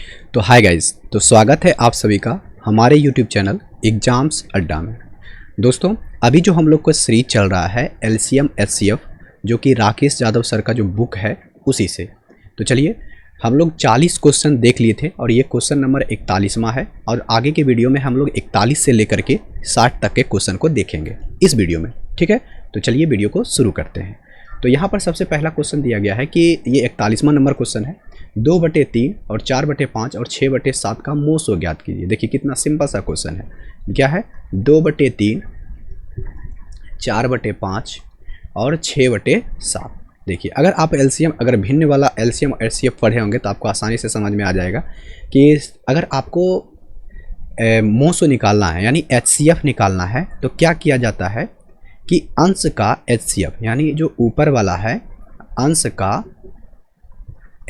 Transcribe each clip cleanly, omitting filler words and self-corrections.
तो hi guys, तो स्वागत है आप सभी का हमारे यूट्यूब चैनल एग्जाम्स अड्डा में। दोस्तों, अभी जो हम लोग का सीरीज चल रहा है एलसीएम एचसीएफ, जो कि राकेश यादव सर का जो बुक है उसी से। तो चलिए, हम लोग 40 क्वेश्चन देख लिए थे और ये क्वेश्चन नंबर 41वां है और आगे के वीडियो में हम लोग 41 से लेकर के 60 तक के क्वेश्चन को देखेंगे इस वीडियो में। ठीक है, तो चलिए वीडियो को शुरू करते हैं। तो यहाँ पर सबसे पहला क्वेश्चन दिया गया है कि ये 41वां नंबर क्वेश्चन है। 2/3 और 4/5 और 6/7 का मोसो ज्ञात कीजिए। देखिए कितना सिंपल सा क्वेश्चन है। क्या है? 2/3, 4/5 और 6/7। देखिए, अगर आप एलसीएम, अगर भिन्न वाला एलसीएम और एचसीएफ पढ़े होंगे तो आपको आसानी से समझ में आ जाएगा कि अगर आपको मोसो निकालना है यानी एचसीएफ निकालना है तो क्या किया जाता है कि अंश का एचसीएफ यानी जो ऊपर वाला है अंश का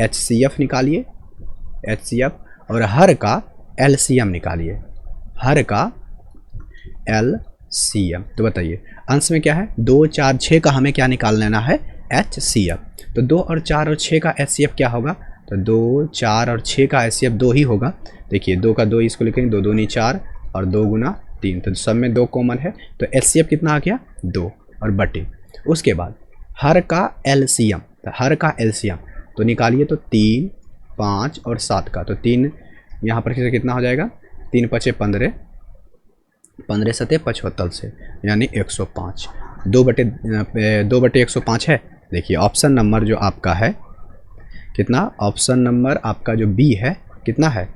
एचसीएफ निकालिए, एचसीएफ, और हर का एलसीएम निकालिए, हर का एलसीएम। तो बताइए अंश में क्या है? 2, 4, 6 का हमें क्या निकाल लेना है? एचसीएफ। तो 2 और 4 और 6 का एचसीएफ क्या होगा? तो 2, 4 और 6 का एचसीएफ 2 ही होगा। देखिए 2 का 2 इसको लिखेंगे, 2 दूनी 4 और 2 गुना 3, तो सब में 2 कॉमन है तो एचसीएफ कितना आ गया? 2 और बटे। उसके बाद हर का एलसीएम, तो हर का एलसीएम तो निकालिए, तो 3, 5 और 7 का, तो 3 यहाँ पर कितना हो जाएगा? 3 × 5 = 15, 15 × 7 = 75 से यानी 105। 2/105 है। देखिए ऑप्शन नंबर जो आपका है कितना? ऑप्शन नंबर आपका जो बी है कितना है?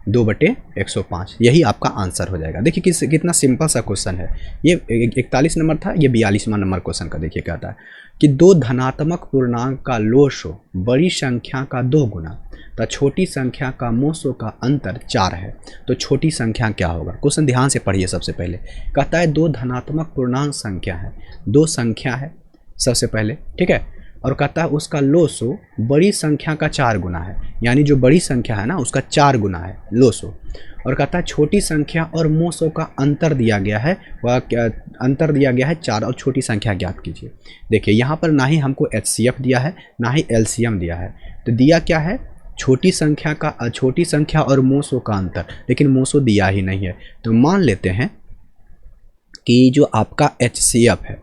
2/105। यही आपका आंसर हो जाएगा। देखिए कितना सिंपल सा क्वेश्चन है। ये 41 नंबर था, ये 42वां नंबर क्वेश्चन का। देखिए कहता है कि 2 धनात्मक पूर्णांक का लोसो बड़ी संख्या का 2 गुना तथा छोटी संख्या का मोसो का अंतर 4 है, तो छोटी संख्या क्या होगा? क्वेश्चन ध्यान से पढ़िए। सबसे पहले कहता है 2 धनात्मक पूर्णांक संख्या है, 2 संख्या है सबसे पहले, ठीक है, और कहता है उसका लोसो बड़ी संख्या का 4 गुना है, यानी जो बड़ी संख्या है ना उसका 4 गुना है लोसो। और कहता है छोटी संख्या और मोसो का अंतर दिया गया है, वह अंतर दिया गया है 4, और छोटी संख्या ज्ञात कीजिए। देखिए यहाँ पर ना ही हमको एचसीएफ दिया है ना ही एलसीएम दिया है, तो दिया क्या है? छोटी संख्या और मोसो का अंतर, लेकिन मोसो दिया ही नहीं है। तो मान लेते हैं कि जो आपका एचसीएफ है,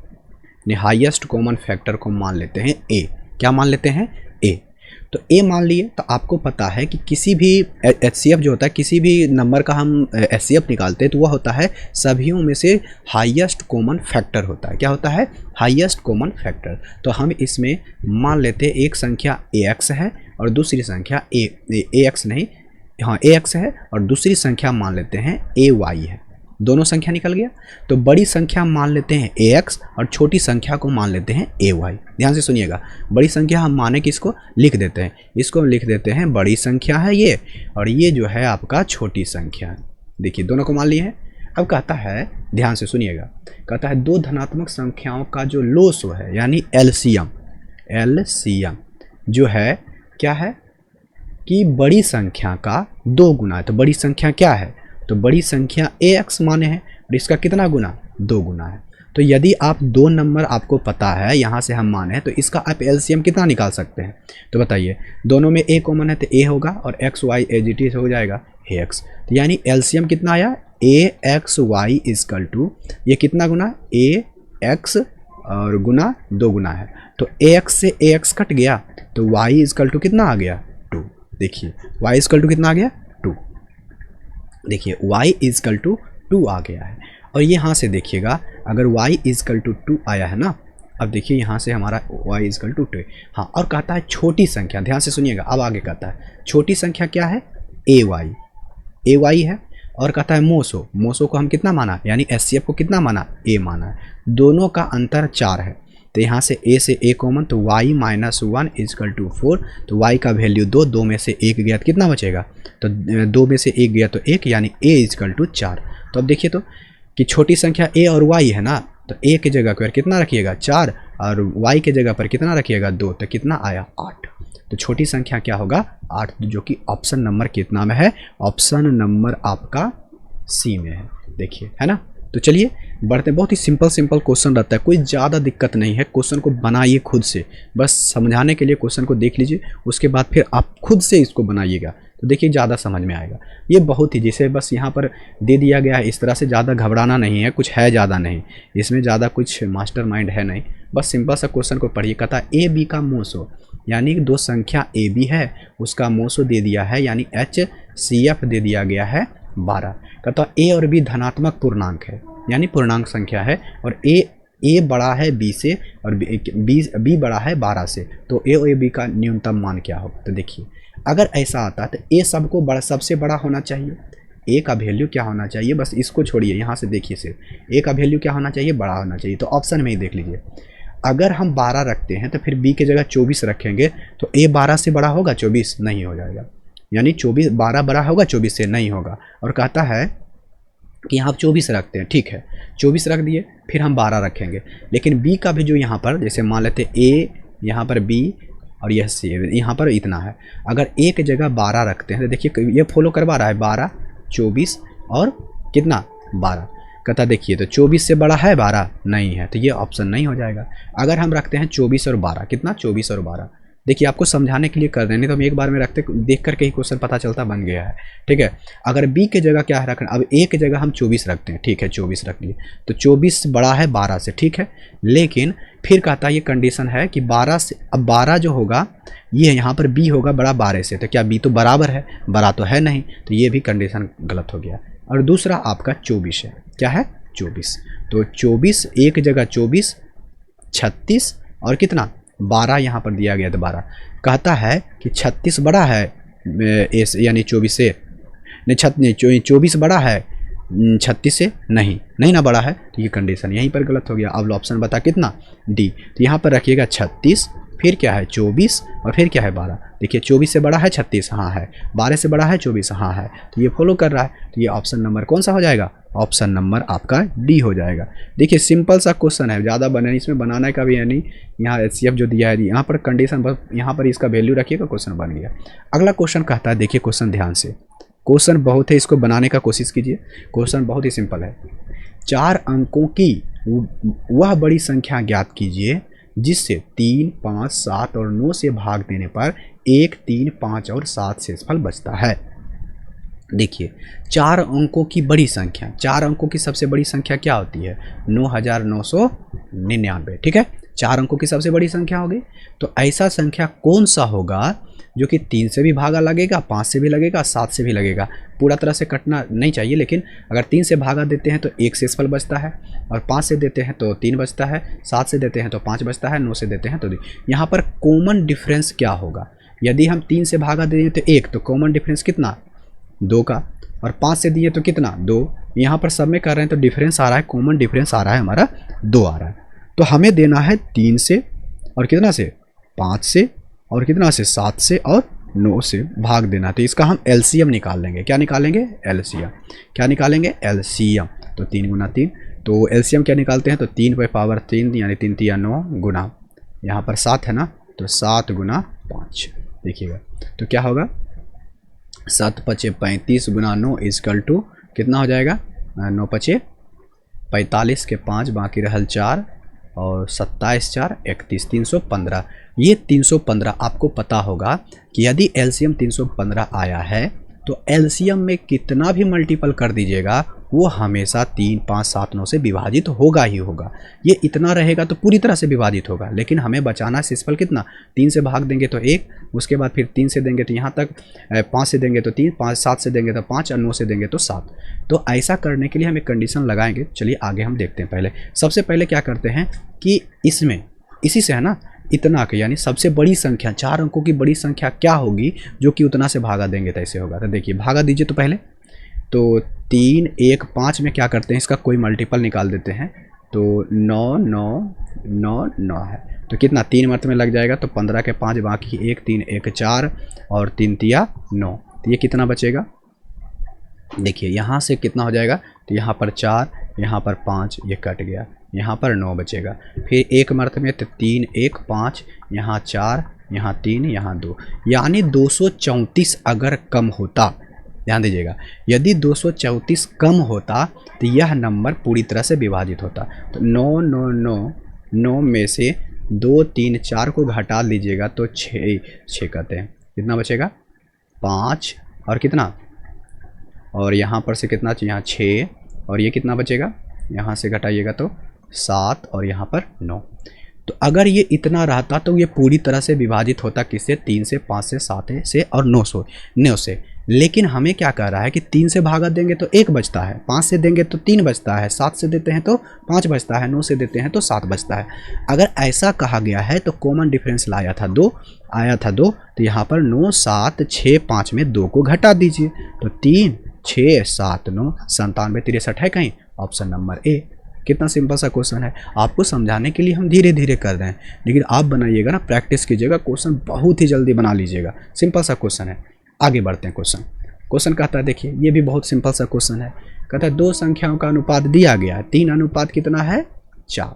हाईएस्ट कॉमन फैक्टर को मान लेते हैं ए। क्या मान लेते हैं? ए। तो ए मान लिए, तो आपको पता है कि किसी भी एचसीएफ जो होता है, किसी भी नंबर का हम एचसीएफ निकालते हैं तो वह होता है सभीयों में से हाईएस्ट कॉमन फैक्टर होता है। क्या होता है? Highest common factor. तो हम इसमें मान लेते हैं एक संख्या ax है और दूसरी संख्या ax नहीं, हाँ ax है, और दूसरी संख्या मान लेते हैं ay है। दोनों संख्या निकल गया। तो बड़ी संख्या मान लेते हैं ax और छोटी संख्या को मान लेते हैं ay। ध्यान से सुनिएगा, बड़ी संख्या हम माने कि इसको लिख देते हैं, इसको लिख देते हैं बड़ी संख्या है ये, और ये जो है आपका छोटी संख्या है। देखिए दोनों को मान लिए हैं। अब कहता है, ध्यान से सुनिएगा, कहता है 2 धनात्मक संख्याओं का जो लोसो है यानी एलसीएम, एलसीएम जो है क्या है कि बड़ी संख्या का 2 गुना है। तो बड़ी संख्या क्या है? तो बड़ी संख्या ax माने हैं और इसका कितना गुना? 2 गुना है। तो यदि आप 2 नंबर आपको पता है यहाँ से हम माने तो इसका आप एलसीएम कितना निकाल सकते हैं? तो बताइए, दोनों में a कॉमन है तो a होगा और x y as it is हो जाएगा ax। तो यानी एलसीएम कितना आया? axy इक्वल टू ये कितना गुना? ax और गुना 2 गुना है, तो ax से ax कट गया तो y इक्वल टू कितना आ गया? 2। देखिए y इक्वल टू कितना आ गया? 2। देखिए y इक्वल टू 2 आ गया है। और ये यहाँ से देखिएगा, अगर y इक्वल टू 2 आया है ना, अब देखिए यहाँ से हमारा y इक्वल टू 2। हाँ, और कहता है छोटी संख्या, ध्यान से सुनिएगा, अब आगे कहता है छोटी संख्या क्या है? ay है। और कहता है मोसो, मोसो को हम कितना माना यानी एचसीएफ को कितना माना? a माना है। दोनों का अंतर 4 है, तो यहाँ से a से a कॉमन, तो y - 1 इक्वल टू 4। तो y का वैल्यू 2, 2 में से 1 गया तो कितना बचेगा? तो 2 में से 1 गया तो 1, यानी a इक्वल टू 4। तो अब देखिए तो कि छोटी संख्या a और y है ना, तो a की जगह पर कितना रखिएगा? 4, और y की जगह पर कितना रखिएगा? 2, तो कितना आया? 8। तो छोटी संख्या क्या होगा? 8, जो कि ऑप्शन नंबर कितना में है? ऑप्शन नंबर आपका सी में है। देखिए, है ना। तो चलिए बढ़ते, बहुत ही सिंपल क्वेश्चन रहता है, कोई ज़्यादा दिक्कत नहीं है। क्वेश्चन को बनाइए खुद से, बस समझाने के लिए क्वेश्चन को देख लीजिए, उसके बाद फिर आप खुद से इसको बनाइएगा। तो देखिए ज़्यादा समझ में आएगा। ये बहुत ही, जैसे बस यहाँ पर दे दिया गया है इस तरह से, ज़्यादा घबराना नहीं है, कुछ है ज़्यादा नहीं, इसमें ज़्यादा कुछ मास्टरमाइंड है नहीं, बस सिंपल सा क्वेश्चन को पढ़िए। कहता है ए बी का मोसो, यानी दो संख्या ए बी है, उसका मोसो दे दिया है, यानी HCF दे दिया गया है 12। कहता ए और बी धनात्मक पूर्णांक है, यानी पूर्णांक संख्या है, और ए बड़ा है बी से और बी बड़ा है 12 से, तो ए और बी का न्यूनतम मान क्या होगा। तो देखिए अगर ऐसा आता है तो ए सबको बड़ा, सबसे बड़ा होना चाहिए, ए का वैल्यू क्या होना चाहिए, बस इसको छोड़िए, यहाँ से देखिए सिर्फ ए का वैल्यू क्या होना चाहिए, बड़ा होना चाहिए। तो ऑप्शन में ही देख लीजिए, अगर हम 12 रखते हैं तो फिर बी की जगह 24 रखेंगे, तो ए 12 से बड़ा होगा 24 नहीं हो जाएगा, यानी 24 12 बड़ा होगा 24 से नहीं होगा। और कहता है कि यहाँ 24 रखते हैं, ठीक है 24 रख दिए, फिर हम 12 रखेंगे, लेकिन बी का भी जो यहाँ पर, जैसे मान लेते ए, यहाँ पर बी और यह सी, यहाँ पर इतना है, अगर ए की जगह 12 रखते हैं तो देखिए ये फॉलो करवा रहा है 12 24 और कितना 12। कहता देखिए तो 24 से बड़ा है 12 नहीं है, तो ये ऑप्शन नहीं हो जाएगा। अगर हम रखते हैं 24 और 12, कितना 24 और 12, देखिए आपको समझाने के लिए कर रहे हैं, नहीं तो हम एक बार में रखते देख करके ही क्वेश्चन पता चलता बन गया है, ठीक है। अगर बी की जगह क्या है रखना, अब ए की जगह हम 24 रखते हैं, ठीक है 24 रख लिए, तो 24 बड़ा है 12 से, ठीक है, लेकिन फिर कहता है ये कंडीशन है कि 12 से, अब 12 जो होगा ये यहाँ पर बी होगा बड़ा 12 से, तो क्या बी तो बराबर है, बड़ा तो है नहीं, तो ये भी कंडीशन गलत हो गया। और दूसरा आपका 24 है, क्या है 24, तो 24 एक जगह 24 36 और कितना 12 यहाँ पर दिया गया, तो 12 कहता है कि 36 बड़ा है यानी 24 से, नहीं 24 बड़ा है 36 से नहीं ना बड़ा है, तो ये कंडीशन यहीं पर गलत हो गया। अब ऑप्शन बता कितना डी, तो यहाँ पर रखिएगा 36, फिर क्या है 24 और फिर क्या है 12। देखिए 24 से बड़ा है 36, हाँ है, 12 से बड़ा है 24, हाँ है, तो ये फॉलो कर रहा है, तो ये ऑप्शन नंबर कौन सा हो जाएगा, ऑप्शन नंबर आपका डी हो जाएगा। देखिए सिंपल सा क्वेश्चन है, ज़्यादा बने, इसमें बनाने का भी है नहीं, यहाँ HCF जो दिया है यहाँ पर कंडीशन बस यहाँ पर इसका वैल्यू रखिएगा, क्वेश्चन बन गया। अगला क्वेश्चन कहता है, देखिए क्वेश्चन ध्यान से, क्वेश्चन बहुत है, इसको बनाने का कोशिश कीजिए, क्वेश्चन बहुत ही सिंपल है। 4 अंकों की वह बड़ी संख्या ज्ञात कीजिए जिससे 3, 5, 7 और 9 से भाग देने पर 1, 3, 5 और 7 शेषफल बचता है। देखिए 4 अंकों की बड़ी संख्या, 4 अंकों की सबसे बड़ी संख्या क्या होती है 9999, ठीक है, 4 अंकों की सबसे बड़ी संख्या होगी। तो ऐसा संख्या कौन सा होगा जो कि 3 से भी भागा लगेगा, 5 से भी लगेगा, 7 से भी लगेगा, पूरा तरह से कटना नहीं चाहिए, लेकिन अगर 3 से भागा देते हैं तो 1 शेषफल बचता है, और 5 से देते हैं तो 3 बचता है, 7 से देते हैं तो 5 बचता है, 9 से देते हैं तो 2। यहाँ पर कॉमन डिफरेंस क्या होगा, यदि हम 3 से भागा दें तो 1, तो कॉमन डिफरेंस कितना 2 का, और 5 से दिए तो कितना 2, यहाँ पर सब में कर रहे हैं तो डिफरेंस आ रहा है, कॉमन डिफरेंस आ रहा है हमारा 2 आ रहा है। तो हमें देना है 3 से और कितना से 5 से और कितना से 7 से और 9 से भाग देना, तो इसका हम LCM निकाल लेंगे। क्या निकालेंगे LCM, क्या निकालेंगे LCM, तो 3 गुना 3, तो LCM क्या निकालते हैं, तो 3 पे पावर 3 यानी 3 3 9 गुना, यहाँ पर 7 है ना, तो 7 गुना 5, देखिएगा तो क्या होगा 7 5 35 गुना 9 इजकल टू कितना हो जाएगा 9 5 45 के 5 बाकी रहल 4 और 27 4 31 315। ये 315 आपको पता होगा कि यदि LCM 315 आया है तो LCM में कितना भी मल्टीपल कर दीजिएगा वो हमेशा 3 5 7 9 से विभाजित होगा ही होगा। ये इतना रहेगा तो पूरी तरह से विभाजित होगा, लेकिन हमें बचाना शेषफल कितना 3 से भाग देंगे तो 1, उसके बाद फिर 3 से देंगे तो यहाँ तक, 5 से देंगे तो 3, 5 7 से देंगे तो 5 और 9 से देंगे तो 7। तो ऐसा करने के लिए हम एक कंडीशन लगाएंगे। चलिए आगे हम देखते हैं। पहले सबसे पहले क्या करते हैं कि इसमें इसी से है ना इतना के, यानी सबसे बड़ी संख्या 4 अंकों की बड़ी संख्या क्या होगी जो कि उतना से भागा देंगे तो ऐसे होगा। तो देखिए भागा दीजिए, तो पहले तो 3 1 5 में क्या करते हैं इसका कोई मल्टीपल निकाल देते हैं, तो 9 9 9 9 है, तो कितना 3 मर्त में लग जाएगा, तो 15 के 5 बाकी 1 3 1 4 और 3 तिया 9, तो ये कितना बचेगा देखिए यहाँ से कितना हो जाएगा, तो यहाँ पर 4 यहाँ पर 5 ये कट गया, यहाँ पर 9 बचेगा, फिर 1 मर्त में तो 3 1 5 यहाँ 4 यहाँ 3 यहाँ 2, यानी 234 अगर कम होता, ध्यान दीजिएगा यदि 234 कम होता तो यह नंबर पूरी तरह से विभाजित होता। तो 9 9 9 9 में से 2 3 4 को घटा लीजिएगा तो 6 कहते हैं, कितना बचेगा 5 और कितना, और यहाँ पर से कितना चाहिए, यहाँ 6 और ये कितना बचेगा, यहाँ से घटाइएगा तो 7 और यहाँ पर 9। तो अगर ये इतना रहता तो ये पूरी तरह से विभाजित होता किससे, 3 से, 5 से, 7 से और 9 से। लेकिन हमें क्या कह रहा है कि 3 से भागा देंगे तो 1 बचता है, 5 से देंगे तो 3 बचता है, 7 से देते हैं तो 5 बचता है, 9 से देते हैं तो 7 बचता है। अगर ऐसा कहा गया है तो कॉमन डिफरेंस लाया था 2, आया था 2, तो यहाँ पर 9, 7, 6, 5 में 2 को घटा दीजिए तो 3, 6, 7, 9, 97, 63 है कहीं, ऑप्शन नंबर ए। कितना सिंपल सा क्वेश्चन है, आपको समझाने के लिए हम धीरे धीरे कर रहे हैं, लेकिन आप बनाइएगा ना, प्रैक्टिस कीजिएगा, क्वेश्चन बहुत ही जल्दी बना लीजिएगा। सिंपल सा क्वेश्चन है, आगे बढ़ते हैं। क्वेश्चन कहता है, देखिए ये भी बहुत सिंपल सा क्वेश्चन है। कहता है 2 संख्याओं का अनुपात दिया गया है, 3 अनुपात कितना है, 4,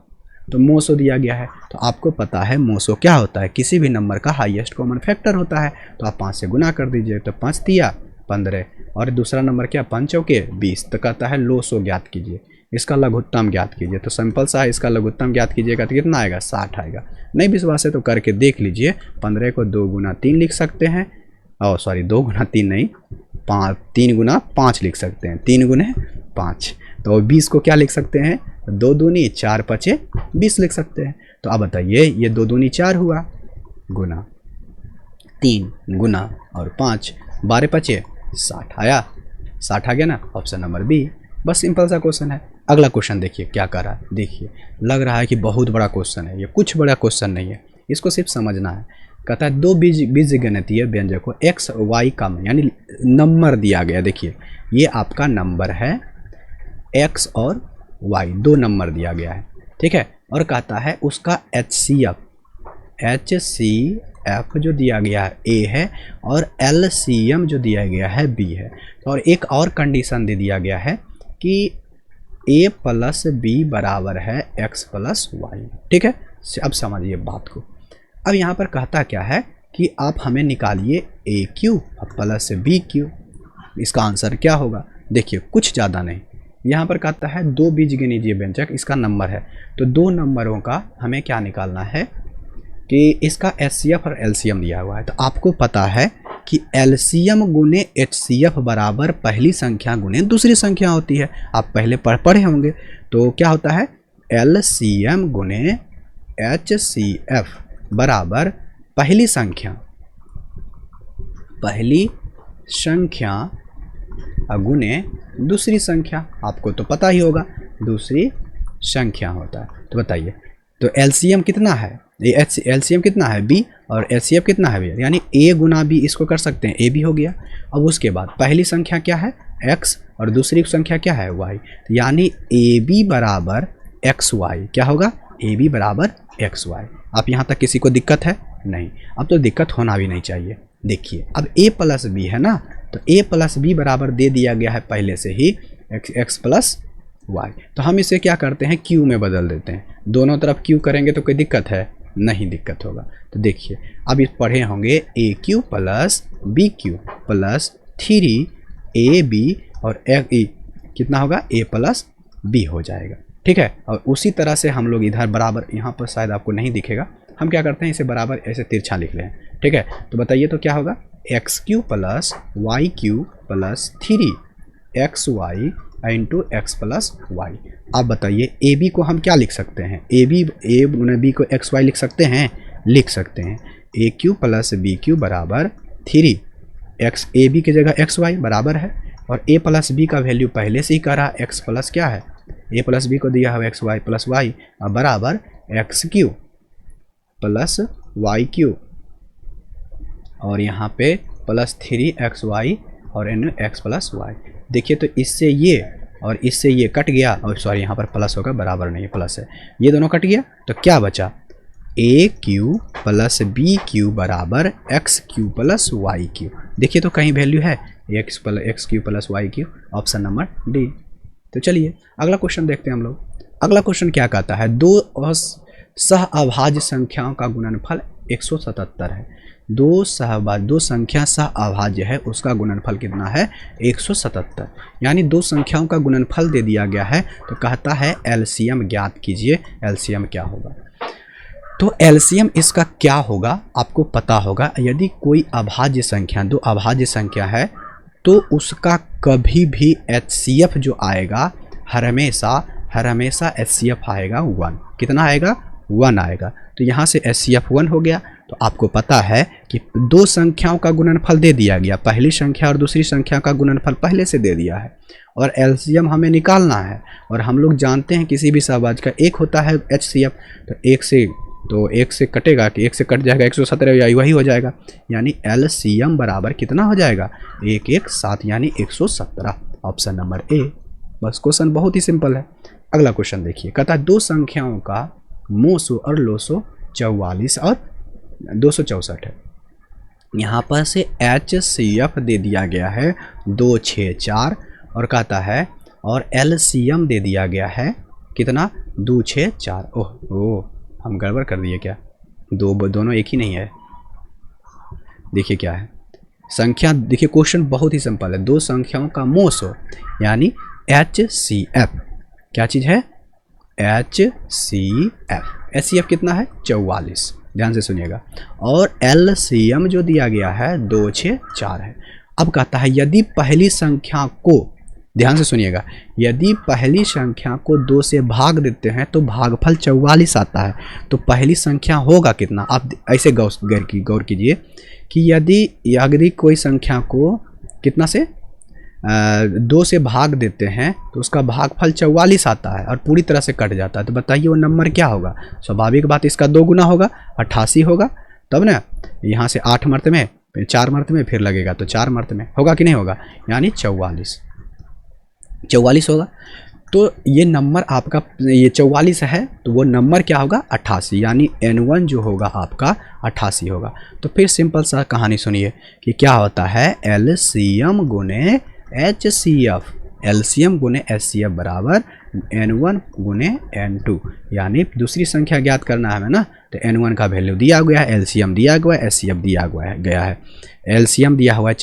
तो मोसो दिया गया है। तो आपको पता है मोसो क्या होता है, किसी भी नंबर का हाईएस्ट कॉमन फैक्टर होता है। तो आप 5 से गुना कर दीजिए, तो 5 तिया 15 और दूसरा नंबर क्या, 5 चौके 20। तो कहता है लोसो ज्ञात कीजिए, इसका लघुत्तम ज्ञात कीजिए। तो सिंपल सा है, इसका लघुत्तम ज्ञात कीजिएगा तो कितना आएगा, 60 आएगा। नहीं विश्वास है तो करके देख लीजिए। 15 को 2 गुना 3 लिख सकते हैं, और सॉरी 2 गुना 3 नहीं, 3 गुना 5 लिख सकते हैं, 3 गुने 5। तो 20 को क्या लिख सकते हैं, 2 दूनी 4 5 20 लिख सकते हैं। तो अब बताइए, ये 2 दूनी 4 हुआ, गुना 3 गुना और 5, 12 5 60 आया, 60 आ गया ना, ऑप्शन नंबर बी। बस सिंपल सा क्वेश्चन है। अगला क्वेश्चन देखिए क्या कर रहा है, देखिए लग रहा है कि बहुत बड़ा क्वेश्चन है, ये कुछ बड़ा क्वेश्चन नहीं है, इसको सिर्फ समझना है। कहता है 2 बीजगणितीय व्यंजकों x y का यानी नंबर दिया गया। देखिए ये आपका नंबर है x और y, 2 नंबर दिया गया है, ठीक है। और कहता है उसका HCF जो दिया गया है A है, और LCM जो दिया गया है B है। और एक और कंडीशन दे दिया गया है कि A प्लस B बराबर है x प्लस वाई, ठीक है। अब समझिए बात को। अब यहाँ पर कहता क्या है कि आप हमें निकालिए AQ प्लस BQ। इसका आंसर क्या होगा, देखिए कुछ ज़्यादा नहीं, यहाँ पर कहता है 2 बीजगणितीय व्यंजक, इसका नंबर है, तो 2 नंबरों का हमें क्या निकालना है कि इसका HCF और LCM दिया हुआ है। तो आपको पता है कि LCM गुने HCF बराबर पहली संख्या गुने दूसरी संख्या होती है, आप पहले पढ़े होंगे। तो क्या होता है, LCM गुने HCF बराबर पहली संख्या गुने दूसरी संख्या, आपको तो पता ही होगा दूसरी संख्या होता है। तो बताइए, तो LCM कितना है, ये LCM कितना है B, और HCF कितना है B, यानी A गुना B, इसको कर सकते हैं, AB हो गया। अब उसके बाद पहली संख्या क्या है X और दूसरी संख्या क्या है Y, यानी AB बराबर XY, क्या होगा, AB बराबर XY। आप यहाँ तक किसी को दिक्कत है, नहीं, अब तो दिक्कत होना भी नहीं चाहिए। देखिए अब A प्लस B है ना, तो A प्लस B बराबर दे दिया गया है पहले से ही x प्लस वाई। तो हम इसे क्या करते हैं, Q में बदल देते हैं, दोनों तरफ Q करेंगे तो कोई दिक्कत है, नहीं दिक्कत होगा। तो देखिए अब इस पढ़े होंगे AQ plus BQ plus 3AB और कितना होगा, A प्लस B हो जाएगा, ठीक है। और उसी तरह से हम लोग इधर बराबर, यहाँ पर शायद आपको नहीं दिखेगा, हम क्या करते हैं इसे बराबर ऐसे तिरछा लिख रहे हैं, ठीक है। तो बताइए तो क्या होगा, XQ plus YQ plus 3XY into x plus Y. आप बताइए AB को हम क्या लिख सकते हैं, A गुना B को XY लिख सकते हैं, लिख सकते हैं। AQ प्लस BQ बराबर 3x, AB की जगह XY बराबर है, और A प्लस B का वैल्यू पहले से ही करा, x प्लस क्या है, A प्लस B को दिया है XY प्लस वाई बराबर XQ प्लस YQ, और यहाँ पे प्लस 3XY और x प्लस वाई। देखिए तो इससे ये और इससे ये कट गया, और सॉरी यहाँ पर प्लस होगा, बराबर नहीं है, प्लस है, ये दोनों कट गया, तो क्या बचा, AQ प्लस BQ बराबर XQ प्लस YQ। देखिए तो कहीं वैल्यू है XQ plus YQ, option number D. तो चलिए अगला क्वेश्चन देखते हैं हम लोग। अगला क्वेश्चन क्या कहता है, 2 सहअभाज्य संख्याओं का गुणनफल 177 है। 2 संख्या सहअभाज्य है, उसका गुणनफल कितना है, 177। यानी 2 संख्याओं का गुणनफल दे दिया गया है, तो कहता है LCM ज्ञात कीजिए। LCM क्या होगा, तो LCM इसका क्या होगा आपको पता होगा। यदि कोई अभाज्य संख्या, 2 अभाज्य संख्या है, तो उसका कभी भी HCF जो आएगा हर हमेशा HCF आएगा 1। कितना आएगा? 1 आएगा। तो यहाँ से HCF 1 हो गया। तो आपको पता है कि दो संख्याओं का गुणनफल दे दिया गया, पहली संख्या और दूसरी संख्या का गुणनफल पहले से दे दिया है, और LCM हमें निकालना है। और हम लोग जानते हैं किसी भी सहभाज्य का एक होता है HCF, तो एक से कटेगा कि एक से कट जाएगा 117 वही हो जाएगा, यानी LCM बराबर कितना हो जाएगा? 117 यानी 117। Option number A. बस क्वेश्चन बहुत ही सिंपल है। अगला क्वेश्चन देखिए, कहता है दो संख्याओं का मोसो और लोसो 44 और 264 है। यहाँ पर से HCF दे दिया गया है 264 और कहता है और LCM दे दिया गया है कितना? 264। ओह हम गड़बड़ कर दिए क्या? दोनों एक ही नहीं है। देखिए क्या है संख्या, देखिए क्वेश्चन बहुत ही सिंपल है। दो संख्याओं का मोसो यानी HCF, क्या चीज़ है? HCF। HCF कितना है? 44। ध्यान से सुनिएगा। और LCM जो दिया गया है 264 है। अब कहता है यदि पहली संख्या को, ध्यान से सुनिएगा, यदि पहली संख्या को 2 से भाग देते हैं तो भागफल 44 आता है। तो पहली संख्या होगा कितना? आप ऐसे गौर कीजिए कि यदि कोई संख्या को कितना से 2 से भाग देते हैं तो उसका भागफल 44 आता है और पूरी तरह से कट जाता है, तो बताइए वो नंबर क्या होगा? स्वाभाविक बात इसका 2 गुना होगा, 88 होगा। तब ना यहाँ से 8 मर्ते में, फिर 4 मर्ते में, फिर लगेगा तो 4 मर्ते में होगा कि नहीं होगा, यानी 44 होगा। तो ये नंबर आपका, ये 44 है तो वो नंबर क्या होगा? 88, यानी N1 जो होगा आपका 88 होगा। तो फिर सिंपल सा कहानी सुनिए कि क्या होता है LCM गुने HCF, LCM गुने HCF बराबर N1 गुने N2, यानी दूसरी संख्या ज्ञात करना है हमें ना। तो N1 का वैल्यू दिया गया है, LCM दिया गया है, HCF दिया गया है। LCM दिया हुआ है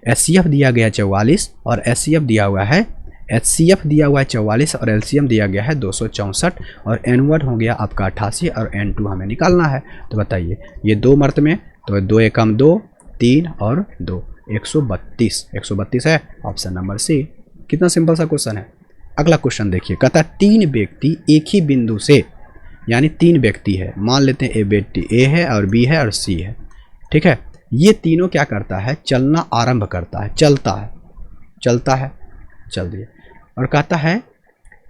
HCF दिया गया 44 और HCF दिया हुआ है 44 और LCM दिया गया है 264 और N1 हो गया आपका 88 और N2 हमें निकालना है। तो बताइए ये 2 मर्त में, तो 2 एकम 2, 3 और 2, 132 है। Option number C. कितना सिंपल सा क्वेश्चन है। अगला क्वेश्चन देखिए, कहता है 3 व्यक्ति एक ही बिंदु से, यानी 3 व्यक्ति है, मान लेते हैं A है और B है और C है, ठीक है। ये तीनों क्या करता है? चलना आरंभ करता है, चलता है, चल दिए। और कहता है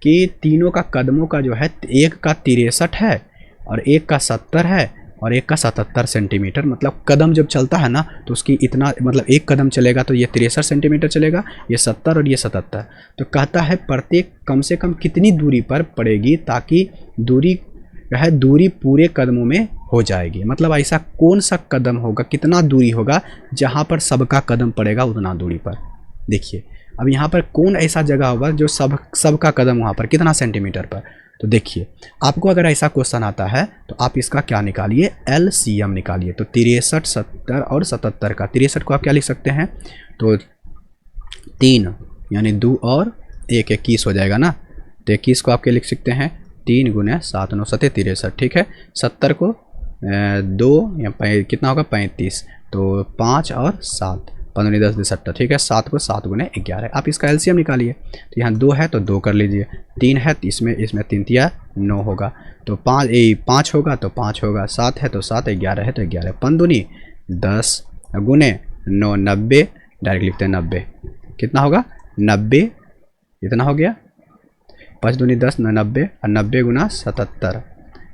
कि तीनों का कदमों का जो है, एक का 63 है और एक का 70 है और एक का 77 सेंटीमीटर। मतलब कदम जब चलता है ना तो उसकी इतना, मतलब एक कदम चलेगा तो ये 63 सेंटीमीटर चलेगा, ये 70 और ये 77। तो कहता है प्रत्येक कम से कम कितनी दूरी पर पड़ेगी ताकि दूरी पूरे कदमों में हो जाएगी। मतलब ऐसा कौन सा कदम होगा, कितना दूरी होगा जहाँ पर सबका कदम पड़ेगा उतना दूरी पर। देखिए अब यहाँ पर कौन ऐसा जगह होगा जो सबका कदम वहाँ पर कितना सेंटीमीटर पर। तो देखिए आपको अगर ऐसा क्वेश्चन आता है तो आप इसका क्या निकालिए? LCM निकालिए। तो 63, 70 और 77 का 63 को आप क्या लिख सकते हैं? तो 3 यानी 2 और 1 21 हो जाएगा ना। तो 21 को आप क्या लिख सकते हैं? 3 गुना 7 9 7 63, ठीक है। 70 को 2 या कितना होगा? 35, तो 5 और 7 15 10 70, ठीक है। 7 को 7 गुने 11। आप इसका LCM निकालिए। तो यहाँ 2 है तो 2 कर लीजिए, 3 है तो इसमें 3 तिया 9 होगा, तो 5 होगा तो 5 होगा, 7 है तो 7, 11 है तो 11, 5 दूनी 10 गुने 9 90, डायरेक्ट लिखते हैं 90। कितना होगा? 90, इतना हो गया। 5 दूनी 10, 90 और 90 गुना 77।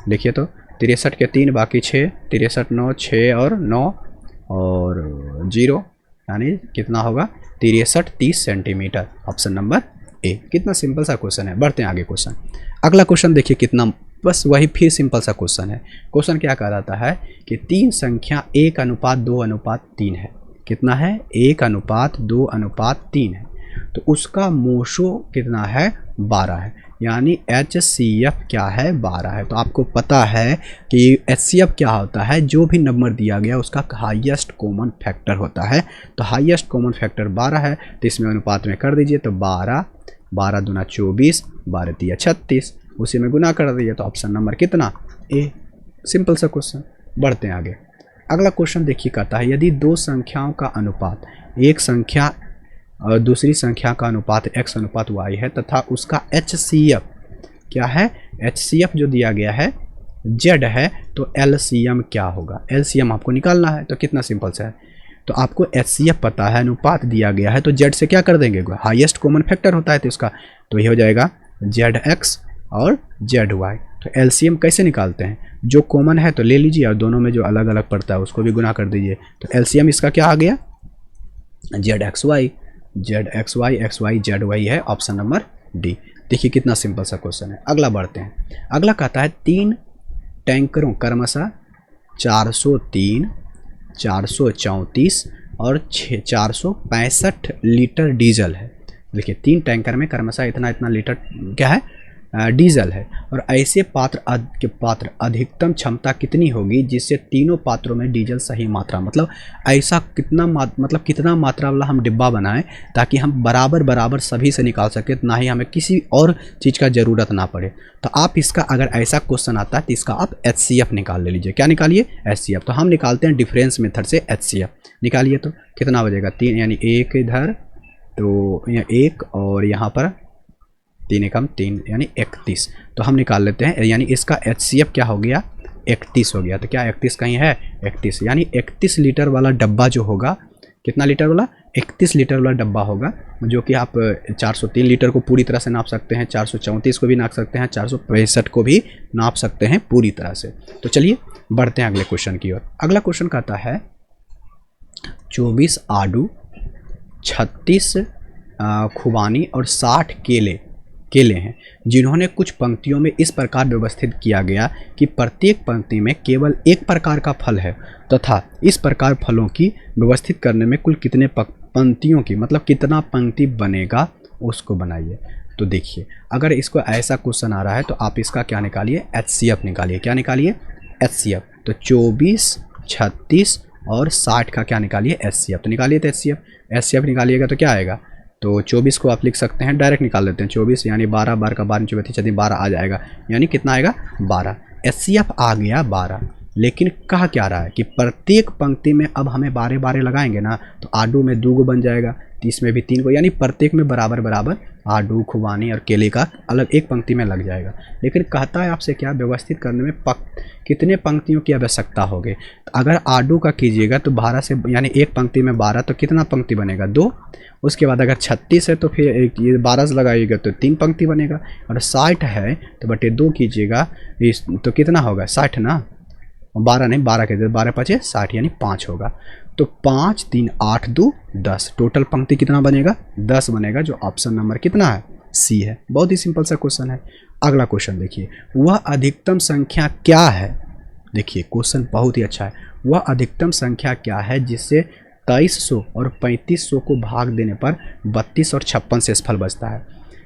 देखिए तो 63 के 3 बाकी 6, 63 9 6 और 9 और 0, यानी कितना होगा? 63 30 सेंटीमीटर। Option number A. कितना सिंपल सा क्वेश्चन है। बढ़ते हैं आगे क्वेश्चन। अगला क्वेश्चन देखिए कितना, बस वही फिर सिंपल सा क्वेश्चन है। क्वेश्चन क्या कहता है कि 3 संख्या 1:2:3 है। कितना है? 1:2:3 है। तो उसका मोशो कितना है? 12 है, यानी HCF क्या है? 12 है। तो आपको पता है कि HCF क्या होता है? जो भी नंबर दिया गया उसका हाईएस्ट कॉमन फैक्टर होता है। तो हाईएस्ट कॉमन फैक्टर 12 है, तो इसमें अनुपात में कर दीजिए। तो 12 दूना 24, 12 तिया 36, उसी में गुना कर दीजिए। तो ऑप्शन नंबर कितना? ए। सिंपल सा क्वेश्चन। बढ़ते हैं आगे। अगला क्वेश्चन देखिए कहता है यदि दो संख्याओं का अनुपात एक संख्या और दूसरी संख्या का अनुपात x अनुपात y है तथा उसका HCF क्या है, HCF जो दिया गया है Z है, तो LCM क्या होगा, LCM आपको निकालना है। तो कितना सिंपल सा है, तो आपको HCF पता है, अनुपात दिया गया है, तो Z से क्या कर देंगे, हाईएस्ट कॉमन फैक्टर होता है, तो इसका तो ये हो जाएगा ZX और ZY। तो LCM कैसे निकालते हैं, जो कॉमन है तो ले लीजिए और दोनों में जो अलग अलग पड़ता है उसको भी गुना कर दीजिए। तो LCM इसका क्या आ गया, ZXY, ZXY, XY ZY है, ऑप्शन नंबर डी। देखिए कितना सिंपल सा क्वेश्चन है। अगला बढ़ते हैं। अगला कहता है 3 टैंकरों क्रमशः 403, 434 और 465 लीटर डीजल है। देखिए 3 टैंकर में क्रमशः इतना इतना लीटर क्या है, डीजल है। और ऐसे पात्र अधिकतम क्षमता कितनी होगी जिससे तीनों पात्रों में डीजल सही मात्रा, मतलब ऐसा कितना मात्रा वाला हम डिब्बा बनाएं ताकि हम बराबर बराबर सभी से निकाल सकें, ना ही हमें किसी और चीज़ का ज़रूरत ना पड़े। तो आप इसका अगर ऐसा क्वेश्चन आता है तो इसका आप HCF निकाल ले लीजिए। क्या निकालिए, HCF। तो हम निकालते हैं डिफरेंस मेथड से HCF निकालिए। तो कितना बजेगा, 3 यानी 1 इधर, तो यहाँ 1 और यहाँ पर 3 एकम 3 यानी 31। तो हम निकाल लेते हैं, यानी इसका HCF क्या हो गया, 31 हो गया। तो क्या 31 कहीं है, 31 यानी 31 लीटर वाला डब्बा जो होगा, कितना लीटर वाला, 31 लीटर वाला डब्बा होगा, जो कि आप 403 लीटर को पूरी तरह से नाप सकते हैं, 434 को भी नाप सकते हैं, 465 को भी नाप सकते हैं पूरी तरह से। तो चलिए बढ़ते हैं अगले क्वेश्चन की ओर। अगला क्वेश्चन कहता है 24 आडू, 36 खुबानी और 60 केले हैं, जिन्होंने कुछ पंक्तियों में इस प्रकार व्यवस्थित किया गया कि प्रत्येक पंक्ति में केवल एक प्रकार का फल है तथा इस प्रकार फलों की व्यवस्थित करने में कुल कितने पंक्तियों की, मतलब कितना पंक्ति बनेगा उसको बनाइए। तो देखिए अगर इसको ऐसा क्वेश्चन आ रहा है तो आप इसका क्या निकालिए, HCF निकालिए। क्या निकालिए, HCF। तो 24, 36 और 60 का क्या निकालिए, HCF। तो निकालिए, तो HCF निकालिएगा तो क्या आएगा, तो 24 को आप लिख सकते हैं, डायरेक्ट निकाल लेते हैं, 24 यानी 12, 12 का 12 24 छत्तीस 12 आ जाएगा, यानी कितना आएगा 12। HCF आ गया 12। लेकिन कहा क्या रहा है कि प्रत्येक पंक्ति में अब हमें 12 12 लगाएंगे ना, तो आडू में 2 गो बन जाएगा, 30 में भी 3 को, यानी प्रत्येक में बराबर बराबर आडू, खुबानी और केले का अलग एक पंक्ति में लग जाएगा। लेकिन कहता है आपसे क्या, व्यवस्थित करने में कितने पंक्तियों की आवश्यकता होगी। तो अगर आडू का कीजिएगा तो 12 से, यानी एक पंक्ति में 12, तो कितना पंक्ति बनेगा, 2। उसके बाद अगर 36 है तो फिर ये 12 से लगाइएगा तो 3 पंक्ति बनेगा, और 60 है तो बटे 2 कीजिएगा तो कितना होगा, 60 ना, 12 नहीं, 12 के 12 पचे 60 यानी 5 होगा। तो 5 3 8 2 10, टोटल पंक्ति कितना बनेगा, 10 बनेगा, जो ऑप्शन नंबर कितना है, सी है। बहुत ही सिंपल सा क्वेश्चन है। अगला क्वेश्चन देखिए, वह अधिकतम संख्या क्या है। देखिए क्वेश्चन बहुत ही अच्छा है। वह अधिकतम संख्या क्या है जिससे 2300 और 3500 को भाग देने पर 32 और 56 शेषफल बचता है।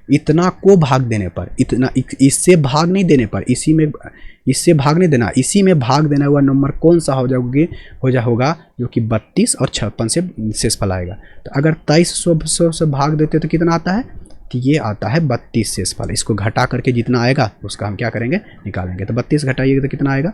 इतना को भाग देने पर, इतना इससे भाग नहीं देने पर, इससे भाग नहीं देना, इसी में भाग देना हुआ नंबर कौन सा होगा जो कि 32 और 56 से शेषफल आएगा। तो अगर 2300 से भाग देते तो कितना आता है, तो ये आता है 32 शेषफल। इसको घटा करके जितना आएगा उसका हम क्या करेंगे, निकालेंगे। तो 32 घटाइएगा तो कितना आएगा,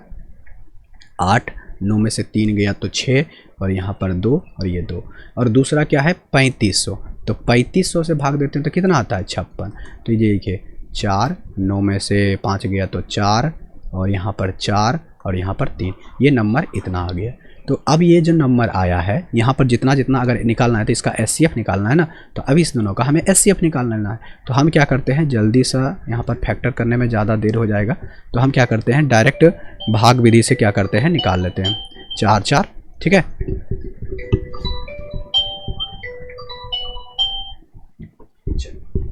8, 9 में से 3 गया तो 6, और यहाँ पर 2 और ये 2। और दूसरा क्या है 3500, तो 3500 से भाग देते हैं तो कितना आता है 56। तो ये देखिए 4, 9 में से 5 गया तो 4, और यहाँ पर 4 और यहाँ पर 3, ये नंबर इतना आ गया। तो अब ये जो नंबर आया है यहाँ पर जितना जितना अगर निकालना है तो इसका HCF निकालना है ना, तो अभी इस दोनों का हमें HCF निकालना है। तो हम क्या करते हैं, जल्दी सा यहाँ पर फैक्टर करने में ज़्यादा देर हो जाएगा, तो हम क्या करते हैं डायरेक्ट भाग विधि से क्या करते हैं, निकाल लेते हैं। 4 4, ठीक है।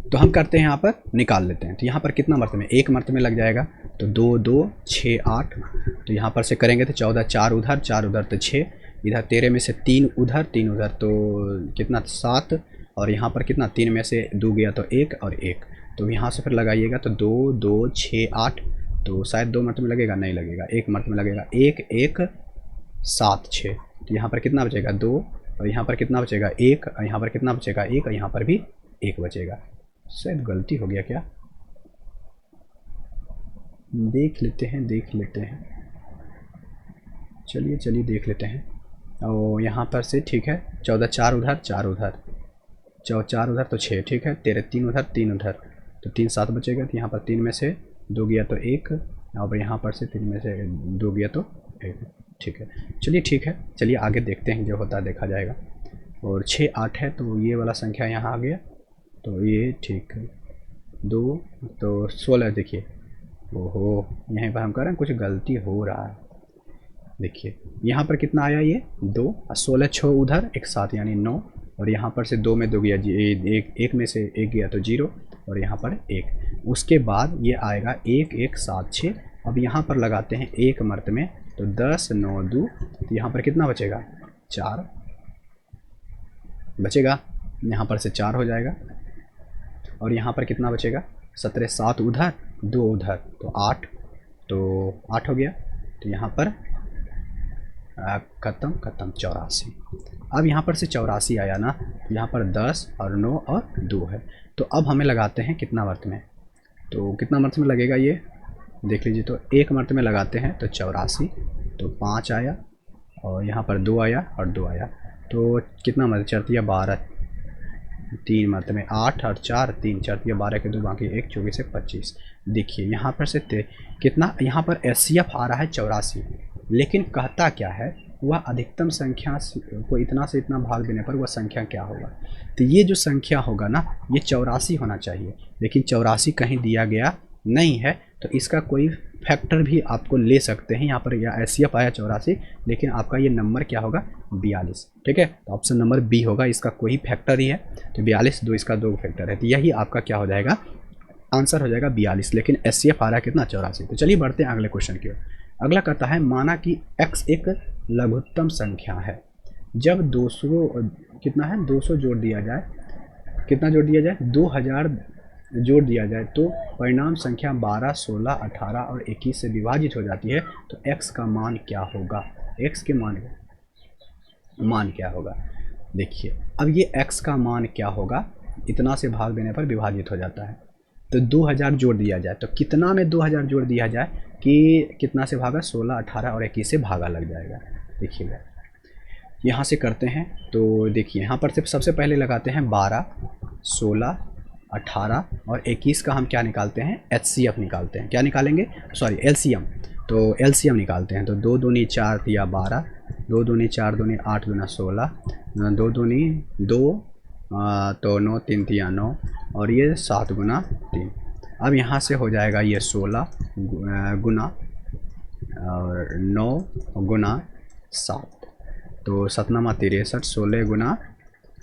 तो हम करते हैं यहाँ पर निकाल लेते हैं। तो यहाँ पर कितना मर्त में, 1 मर्त में लग जाएगा, तो 2 2 6 8। तो यहाँ पर से करेंगे तो 14, 4 उधर 4 उधर तो 6, इधर 13 में से 3 उधर 3 उधर तो कितना 7, और यहाँ पर कितना 3 में से 2 गया तो 1 और 1। तो यहाँ से फिर लगाइएगा तो 2 2 6 8, तो शायद 2 मर्त में लगेगा, नहीं लगेगा, 1 मर्त में लगेगा, 1 1 7 6। तो यहाँ पर कितना बचेगा 2, और यहाँ पर कितना बचेगा 1, और यहाँ पर कितना बचेगा 1, और यहाँ पर भी 1 बचेगा। शायद गलती हो गया क्या, देख लेते हैं। चलिए चलिए देख लेते हैं। और यहाँ पर से ठीक है 14, 4 उधर 4 उधर, 4 उधर तो 6, ठीक है 13, 3 उधर 3 उधर, तो 3 7 बचेगा। तो यहाँ पर 3 में से 2 गया तो 1, और यहाँ पर से 3 में से 2 गया तो 1, ठीक है। चलिए ठीक है, चलिए आगे देखते हैं, जो होता है देखा जाएगा। और 6 8 है तो ये वाला संख्या यहाँ आ गया, तो ये ठीक है 2 तो 16। देखिए ओहो, यहीं पर हम कह रहे हैं कुछ गलती हो रहा है। देखिए यहाँ पर कितना आया, ये 2 और 16 6 उधर, एक 7 यानी 9, और यहाँ पर से 2 में 2 गया, एक में से 1 गया तो 0, और यहाँ पर 1। उसके बाद ये आएगा 1 1 7 6। अब यहाँ पर लगाते हैं 1 मर्त में, तो 10 9 2, तो यहाँ पर कितना बचेगा, 4 बचेगा। यहाँ पर से 4 हो जाएगा, और यहाँ पर कितना बचेगा, 17 7 उधर 2 उधर, तो 8, तो 8 हो गया। तो यहाँ पर ख़त्म 84। अब यहाँ पर से 84 आया ना, तो यहाँ पर 10 और 9 और 2 है। तो अब हमें लगाते हैं कितना मर्त में, तो कितना मर्त में लगेगा ये देख लीजिए। तो 1 मर्त में लगाते हैं तो 84, तो 5 आया, और यहाँ पर 2 आया और 2 आया, तो कितना मर्त, 4 12, 3 मर्त में 8 और 4 3, 4 12 के 2 बाकी 1, 24 1 25। देखिए यहाँ पर से कितना, यहाँ पर एचसीएफ आ रहा है 84, लेकिन कहता क्या है, वह अधिकतम संख्या को इतना से इतना भाग देने पर वह संख्या क्या होगा। तो ये जो संख्या होगा ना, ये 84 होना चाहिए, लेकिन 84 कहीं दिया गया नहीं है। तो इसका कोई फैक्टर भी आपको ले सकते हैं। यहाँ पर या एचसीएफ आया 84, लेकिन आपका ये नंबर क्या होगा, 42, ठीक है। तो ऑप्शन नंबर बी होगा, इसका कोई फैक्टर ही है, तो 42 2, इसका 2 फैक्टर है, तो यही आपका क्या हो जाएगा, आंसर हो जाएगा 42, लेकिन एचसीएफ आ रहा है कितना, 84। तो चलिए बढ़ते हैं अगले क्वेश्चन की ओर। अगला कहता है, माना कि x एक लघुत्तम संख्या है, जब 200 कितना है, 200 जोड़ दिया जाए, कितना जोड़ दिया जाए, 2000 जोड़ दिया जाए, तो परिणाम संख्या 12 16 18 और 21 से विभाजित हो जाती है, तो x का मान क्या होगा, x के मान क्या होगा। देखिए अब ये x का मान क्या होगा, इतना से भाग देने पर विभाजित हो जाता है। तो 2000 जोड़ दिया जाए, तो कितना में 2000 जोड़ दिया जाए कि कितना से भागा, 16 18 और 21 से भागा लग जाएगा। देखिएगा यहाँ से करते हैं, तो देखिए यहाँ पर सबसे पहले लगाते हैं 12 16 18 और 21 का हम क्या निकालते हैं, एचसीएफ निकालते हैं। क्या निकालेंगे, सॉरी एलसीएम। तो एलसीएम निकालते हैं, तो 2 दूनी 4 दिया 12, 2 दूनी 4 दूनी 8 दूना 16, 2 दूनी 2, तो 9 3 तिया 9, और ये 7 गुना 3। अब यहाँ से हो जाएगा ये 16 गुना और 9 गुना 7, तो 7 9 63, 16 गुना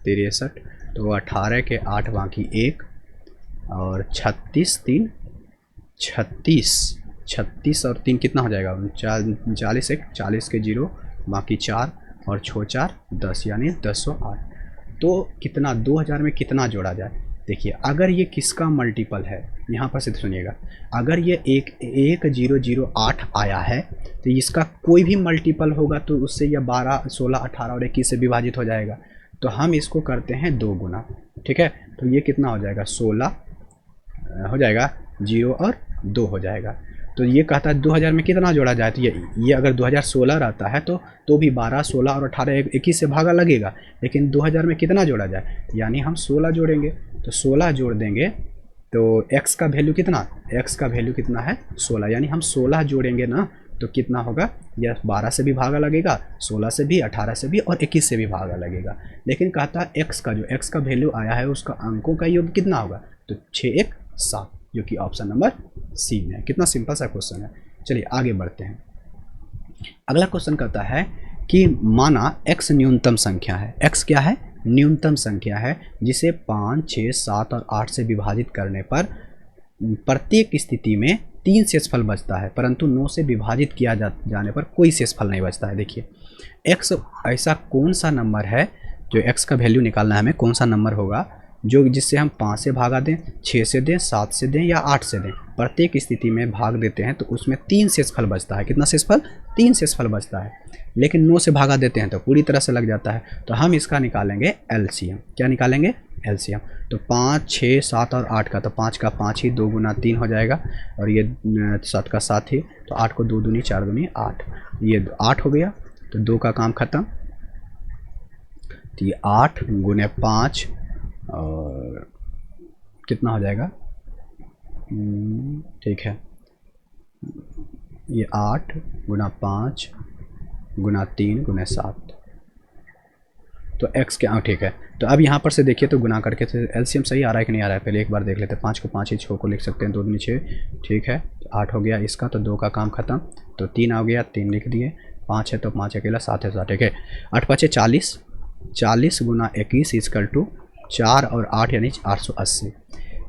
63, तो 18 के 8 बाकी 1, और 36 3 36 और 3 कितना हो जाएगा, 40 1 40 के 0 बाकी 4, और 6 4 10 यानी 1008। तो कितना 2000 में कितना जोड़ा जाए। देखिए अगर ये किसका मल्टीपल है, यहाँ पर से सुनिएगा, अगर ये 1008 आया है, तो इसका कोई भी मल्टीपल होगा तो उससे यह 12 16 18 और 21 से विभाजित हो जाएगा। तो हम इसको करते हैं 2 गुना, ठीक है। तो ये कितना हो जाएगा, 16 हो जाएगा, 0 और 2 हो जाएगा। तो ये कहता है 2000 में कितना जोड़ा जाए, तो ये अगर 2016 रहता है तो भी 12 16 और 18 21 से भागा लगेगा, लेकिन 2000 में कितना जोड़ा जाए, यानी हम 16 जोड़ेंगे। तो 16 जोड़ देंगे तो x का वैल्यू कितना, x का वैल्यू कितना है 16, यानी हम 16 जोड़ेंगे ना, तो कितना होगा, यह 12 से भी भागा लगेगा, 16 से भी, 18 से भी और 21 से भी भागा लगेगा। लेकिन कहता है x का जो x का वैल्यू आया है उसका अंकों का योग कितना होगा, तो 6 1 7, जो कि ऑप्शन नंबर सी में है। कितना सिंपल सा क्वेश्चन है। चलिए आगे बढ़ते हैं। अगला क्वेश्चन कहता है कि माना x न्यूनतम संख्या है, x क्या है, न्यूनतम संख्या है, जिसे 5 6 7 और 8 से विभाजित करने पर प्रत्येक स्थिति में 3 शेषफल बचता है, परंतु 9 से विभाजित किया जाने पर कोई शेषफल नहीं बचता है। देखिए x ऐसा कौन सा नंबर है, जो x का वैल्यू निकालना है हमें, कौन सा नंबर होगा जो जिससे हम 5 से भागा दें, 6 से दें, 7 से दें या 8 से दें, प्रत्येक स्थिति में भाग देते हैं तो उसमें 3 शेषफल बचता है। कितना शेषफल, 3 शेषफल बचता है। लेकिन 9 से भागा देते हैं तो पूरी तरह से लग जाता है। तो हम इसका निकालेंगे एलसीएम। क्या निकालेंगे, एलसीएम। तो 5, 6, 7 और 8 का, तो 5 का 5 ही, 2 गुना 3 हो जाएगा, और ये 7 का 7 ही, तो 8 को 2 दूनी 4 दूनी 8, ये 8 हो गया, तो 2 का काम ख़त्म। तो ये 8 गुने 5 और कितना हो जाएगा, ठीक है, ये 8 गुना 5 गुना 3 गुना 7, तो x के, हाँ ठीक है। तो अब यहाँ पर से देखिए, तो गुना करके तो एलसीएम सही आ रहा है कि नहीं आ रहा है, पहले एक बार देख लेते हैं। 5 को 5 ही, 6 को लिख सकते हैं, 2 दूनी 6, ठीक है, 8 हो गया इसका, तो 2 का काम ख़त्म, तो 3 आ गया, 3 लिख दिए, 5 है तो 5 अकेला, 7 है 7, ठीक है। 8 5 40, 40 गुना 21 इजकल टू 4 और 8 यानी 880,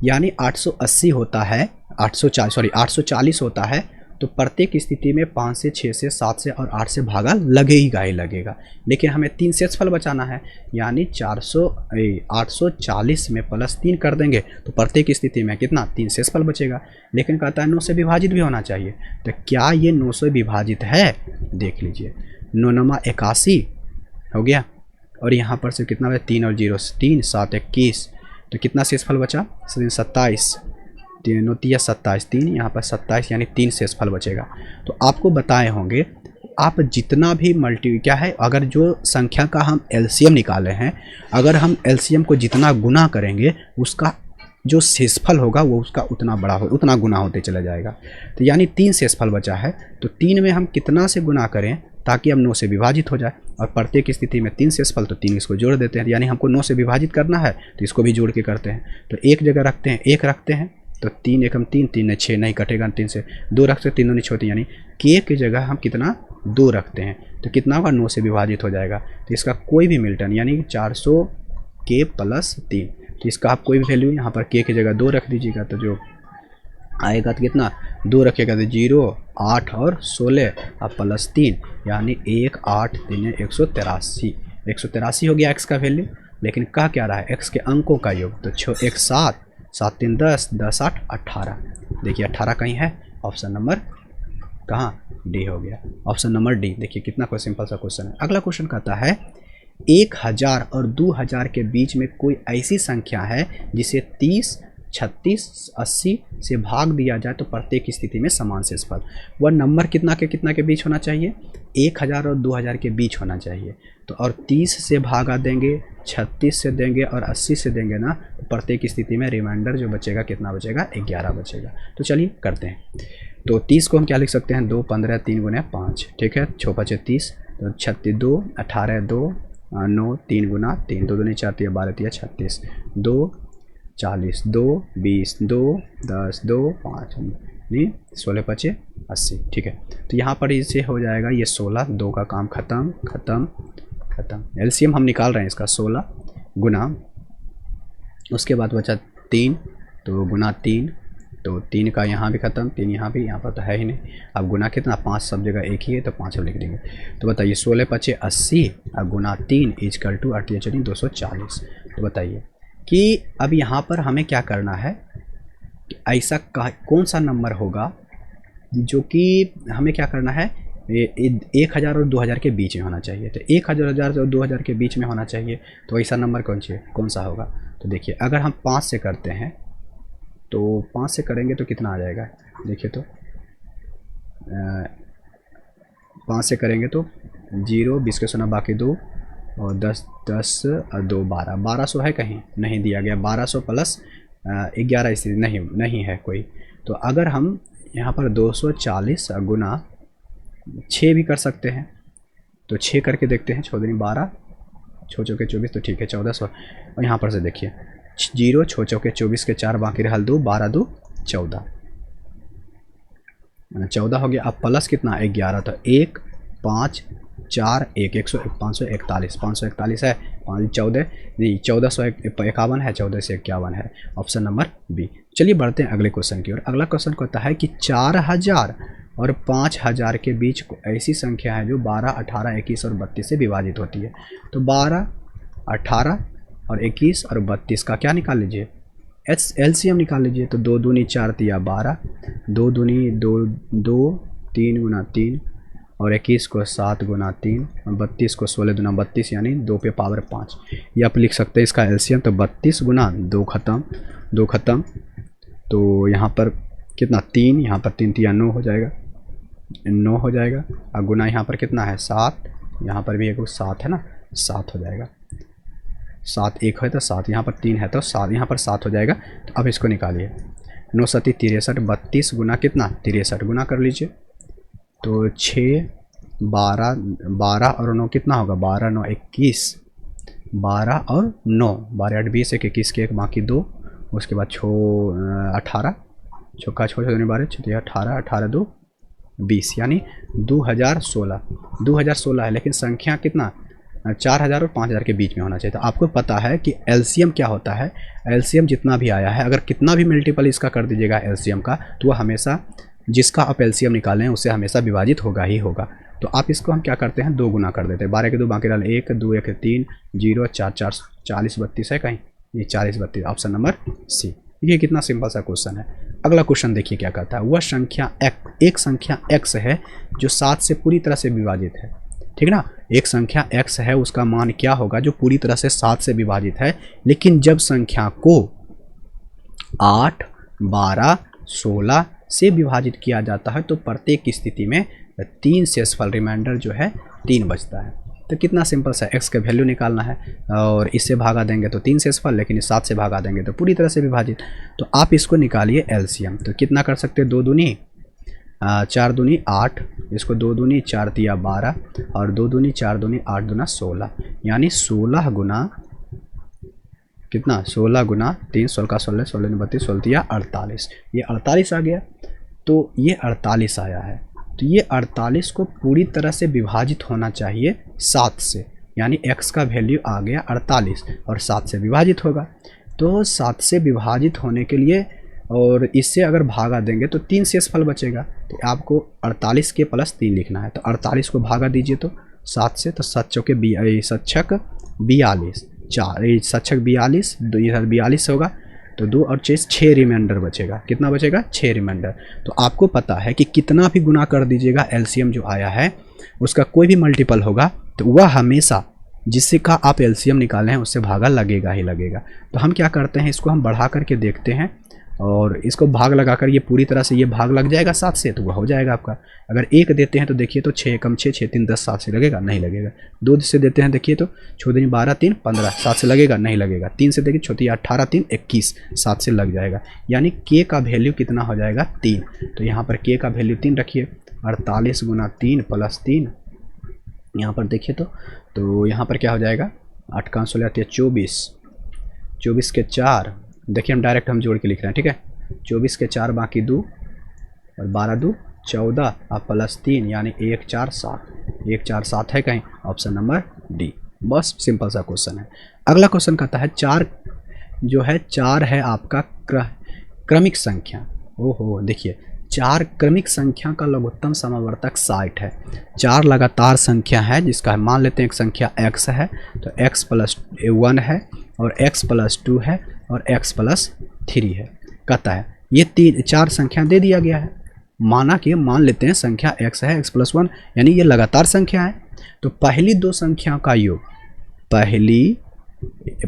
यानी 880 होता है, 840 होता है। तो प्रत्येक स्थिति में 5 से 6 से 7 से और 8 से भागा लगेगा ही लगेगा, लेकिन हमें 3 शेषफल बचाना है, यानी 840 में +3 कर देंगे तो प्रत्येक स्थिति में कितना, 3 शेषफल बचेगा। लेकिन कहता है 9 से विभाजित भी होना चाहिए, तो क्या ये 9 से विभाजित है, देख लीजिए। 9 नमा 81 हो गया, और यहाँ पर से कितना बचा, 3 और 0 3, 7 21, तो कितना शेषफल बचा, 27, 3 9 27, 3 यहाँ पर 27, यानी 3 शेषफल बचेगा। तो आपको बताए होंगे, आप जितना भी क्या है, अगर जो संख्या का हम एलसीएम निकाले हैं, अगर हम एलसीएम को जितना गुना करेंगे, उसका जो शेषफल होगा वो उसका उतना बड़ा हो, उतना गुना होते चला जाएगा। तो यानी 3 शेषफल बचा है, तो 3 में हम कितना से गुना करें ताकि हम 9 से विभाजित हो जाए, और प्रत्येक स्थिति में 3 शेषफल, तो 3 इसको जोड़ देते हैं, यानी हमको 9 से विभाजित करना है तो इसको भी जोड़ के करते हैं। तो एक जगह रखते हैं, 1 रखते हैं, तो 3 एकम 3, 3 ने 6 नहीं कटेगा 3 से, 2 रखते 3 दूनी 6, यानी के की जगह हम कितना 2 रखते हैं, तो कितना होगा, 9 से विभाजित हो जाएगा। तो इसका कोई भी मिल्टन यानी 400 के +3, तो इसका आप कोई भी वैल्यू यहाँ पर के की जगह 2 रख दीजिएगा, तो जो आएगा तो कितना, 2 रखेगा तो 0, 8 और 16 और +3, यानी 1 8 3 183, 183 हो गया एक्स का वैल्यू। लेकिन कहा क्या रहा है, एक्स के अंकों का योग, तो 1 7, 7 3 10, 10 8 18, देखिए 18 कहीं है, ऑप्शन नंबर कहाँ, डी हो गया, ऑप्शन नंबर डी। देखिए कितना कोई सिंपल सा क्वेश्चन है। अगला क्वेश्चन कहता है 1000 और 2000 के बीच में कोई ऐसी संख्या है जिसे 30, 36, 80 से भाग दिया जाए तो प्रत्येक स्थिति में समान शेषफल। वह नंबर कितना के बीच होना चाहिए, 1000 और 2000 के बीच होना चाहिए। तो और 30 से भागा देंगे, 36 से देंगे और 80 से देंगे ना, तो प्रत्येक स्थिति में रिमाइंडर जो बचेगा कितना बचेगा, 11 बचेगा। तो चलिए करते हैं। तो 30 को हम क्या लिख सकते हैं, 2 15 3 गुना 5, ठीक है, 6 5 30, तो 36 2 18 2 9 3 गुना 3, 2 दूनी 4 3 12 3 36, 2 40 2 20 2 10 2 5 नहीं 16 5 80, ठीक है। तो यहाँ पर इसे हो जाएगा ये 16, 2 का काम ख़त्म ख़त्म ख़त्म। एलसीएम हम निकाल रहे हैं इसका, 16 गुना, उसके बाद बचा 3, तो गुना 3, तो 3 का यहाँ भी ख़त्म, 3 यहाँ भी, यहाँ पर तो है ही नहीं। अब गुना कितना, 5 सब जगह एक ही है तो 5 लिख देंगे। तो बताइए 16 5 80 और गुना 3 इजकल टू 8 240। तो बताइए कि अब यहाँ पर हमें क्या करना है, ऐसा कौन सा नंबर होगा जो कि हमें क्या करना है, 1000 और 2000 के बीच में होना चाहिए। तो 1000 और 2000 के बीच में होना चाहिए, तो ऐसा नंबर कौन सा होगा। तो देखिए अगर हम 5 से करते हैं, तो 5 से करेंगे तो कितना आ जाएगा, देखिए तो 5 से करेंगे तो 0 20 के सोना बाकी 2 और 10 10 और 2 12, 1200 है कहीं नहीं दिया गया, 1200 प्लस 11 स्थिति नहीं है कोई। तो अगर हम यहाँ पर 240 गुना 6 भी कर सकते हैं, तो 6 करके देखते हैं, 6 दूनी 12, 6 चौके 24, तो ठीक है 1400। और यहाँ पर से देखिए 0 6 चौके 24 के 4 बाकी रहल 2, 12 2 14, 14 हो गया। अब प्लस कितना, 11, तो 1 5 4 1 541 है, 5 14 नहीं 1451 है, 14 से 51 है, ऑप्शन नंबर बी। चलिए बढ़ते हैं अगले क्वेश्चन की ओर। अगला क्वेश्चन कहता है कि 4000 और 5000 के बीच ऐसी संख्या है जो 12 18 21 और 32 से विभाजित होती है। तो 12 18 और 21 और 32 का क्या निकाल लीजिए, एलसीएम निकाल लीजिए। तो 2 दूनी 4 3 12, 2 दूनी 2 2 3 गुना 3 और 21 को 7 गुना 3 और 32 को 16 दुना 32 यानी 2 पे पावर 5। ये आप लिख सकते हैं इसका एलसीएम। तो 32 गुना 2 खत्म तो यहाँ पर कितना 3, यहाँ पर 3 3 9 हो जाएगा, 9 हो जाएगा। और गुना यहाँ पर कितना है 7, यहाँ पर भी एक 7 है ना, 7 हो जाएगा। 7 1 है तो 7, यहाँ पर 3 है तो 7, यहाँ पर 7 हो जाएगा। तो अब इसको निकालिए। 9 7 63, 32 गुना कितना 63 गुना कर लीजिए। तो 6 12 और 9 कितना होगा 12 9 21, 12 और 9 12 8 20 21 के 1 बाकी 2, उसके बाद 18 चौका 6 12 18 18 2 20 यानी 2016 है। लेकिन संख्या कितना 4000 और 5000 के बीच में होना चाहिए। तो आपको पता है कि एलसीएम क्या होता है। एलसीएम जितना भी आया है, अगर कितना भी मल्टीपल इसका कर दीजिएगा एलसीएम का, तो वह हमेशा जिसका आप एलसीएम निकालें उससे हमेशा विभाजित होगा ही होगा। तो आप इसको हम क्या करते हैं 2 गुना कर देते हैं। 12 के 2 बाकी डाल 1 2 1 3 0 4 4 40 32 है कहीं, ये 40 32 ऑप्शन नंबर सी। ये कितना सिंपल सा क्वेश्चन है। अगला क्वेश्चन देखिए क्या कहता है। वह संख्या एक संख्या x है जो 7 से पूरी तरह से विभाजित है। ठीक ना, एक संख्या x है, उसका मान क्या होगा जो पूरी तरह से 7 से विभाजित है। लेकिन जब संख्या को 8 12 16 से विभाजित किया जाता है तो प्रत्येक स्थिति में 3 शेषफल रिमाइंडर जो है 3 बचता है। तो कितना सिंपल सा x का वैल्यू निकालना है और इससे भागा देंगे तो 3 शेषफल, लेकिन इस 7 से भागा देंगे तो पूरी तरह से विभाजित। तो आप इसको निकालिए एलसीएम। तो कितना कर सकते हैं 2 दूनी 4 दूनी 8, इसको 2 दूनी 4 तिया 12 और 2 दूनी 4 दूनी 8 दूना 16 यानी 16 गुना कितना 16 गुना 3 16 16 16 32 16 तिया 48, ये 48 आ गया। तो ये 48 आया है। तो ये 48 को पूरी तरह से विभाजित होना चाहिए 7 से, यानी x का वैल्यू आ गया 48 और 7 से विभाजित होगा। तो 7 से विभाजित होने के लिए और इससे अगर भागा देंगे तो 3 शेषफल बचेगा। तो आपको 48 के प्लस 3 लिखना है। तो 48 को भागा दीजिए तो 7 से, तो 7 चौके 42 4 7 42 2 इधर 42 होगा तो 2 और 6 रिमाइंडर बचेगा। कितना बचेगा 6 रिमाइंडर। तो आपको पता है कि कितना भी गुना कर दीजिएगा एलसीएम जो आया है उसका कोई भी मल्टीपल होगा तो वह हमेशा जिससे का आप एलसीएम निकाले हैं उससे भागा लगेगा ही लगेगा। तो हम क्या करते हैं इसको हम बढ़ा करके देखते हैं और इसको भाग लगाकर ये पूरी तरह से ये भाग लग जाएगा 7 से तो वह हो जाएगा आपका। अगर 1 देते हैं तो देखिए तो 6 कम 6 6 3 10 7 से लगेगा नहीं लगेगा। 2 से देते हैं देखिए तो 6 दिन 12 3 15 7 से लगेगा नहीं लगेगा। 3 से देखिए 6 18 3 21 7 से लग जाएगा। यानी k का वैल्यू कितना हो जाएगा 3। तो यहाँ पर k का वैल्यू 3 रखिए। 48 गुना 3 प्लस 3 यहाँ पर देखिए तो यहाँ पर क्या हो जाएगा 8 का 16 24 के 4 देखिए हम डायरेक्ट हम जोड़ के लिख रहे हैं। ठीक है 24 के 4 बाकी 2 और 12 2 14 और प्लस 3 यानी 1 4 7 है कहीं, ऑप्शन नंबर डी। बस सिंपल सा क्वेश्चन है। अगला क्वेश्चन कहता है 4 है आपका क्रमिक संख्या। ओहो देखिए 4 क्रमिक संख्या का लघुत्तम समावर्तक 60 है। 4 लगातार संख्या है जिसका मान लेते हैं एक संख्या x है तो x प्लस 1 है और x प्लस 2 है और x प्लस 3 है। कहता है ये 4 संख्या दे दिया गया है। मान लेते हैं संख्या x है x प्लस 1 यानी ये लगातार संख्या है। तो पहली 2 संख्याओं का योग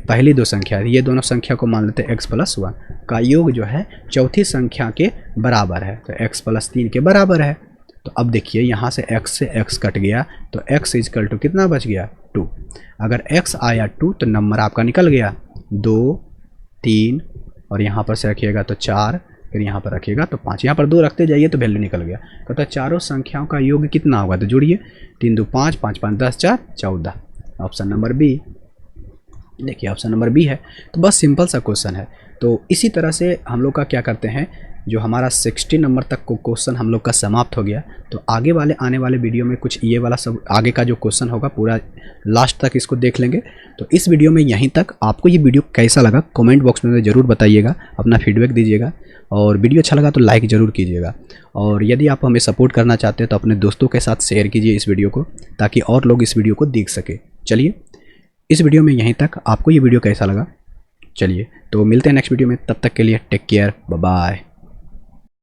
पहली 2 संख्या ये दोनों संख्या को मान लेते हैं x प्लस 1 का योग जो है चौथी संख्या के बराबर है। तो x प्लस 3 के बराबर है। तो अब देखिए यहाँ से x से x कट गया तो x इजकल टू कितना बच गया 2। अगर x आया 2 तो नंबर आपका निकल गया 2 3 और यहाँ पर से रखिएगा तो 4 फिर यहाँ पर रखिएगा तो 5। यहाँ पर 2 रखते जाइए तो वैल्यू निकल गया। कहता है चारों संख्याओं का योग कितना होगा तो जुड़िए 3 2 5 5 5 10 4 14, ऑप्शन नंबर बी। देखिए ऑप्शन नंबर बी है। तो बस सिंपल सा क्वेश्चन है। तो इसी तरह से हम लोग का क्या करते हैं जो हमारा 60 नंबर तक को क्वेश्चन हम लोग का समाप्त हो गया। तो आगे वाले आने वाले वीडियो में कुछ ये वाला सब आगे का जो क्वेश्चन होगा पूरा लास्ट तक इसको देख लेंगे। तो इस वीडियो में यहीं तक। आपको ये वीडियो कैसा लगा कमेंट बॉक्स में ज़रूर बताइएगा, अपना फीडबैक दीजिएगा और वीडियो अच्छा लगा तो लाइक ज़रूर कीजिएगा। और यदि आप हमें सपोर्ट करना चाहते हैं तो अपने दोस्तों के साथ शेयर कीजिए इस वीडियो को ताकि और लोग इस वीडियो को देख सके। चलिए इस वीडियो में यहीं तक। आपको ये वीडियो कैसा लगा चलिए तो मिलते हैं नेक्स्ट वीडियो में। तब तक के लिए टेक केयर, बाय बाय।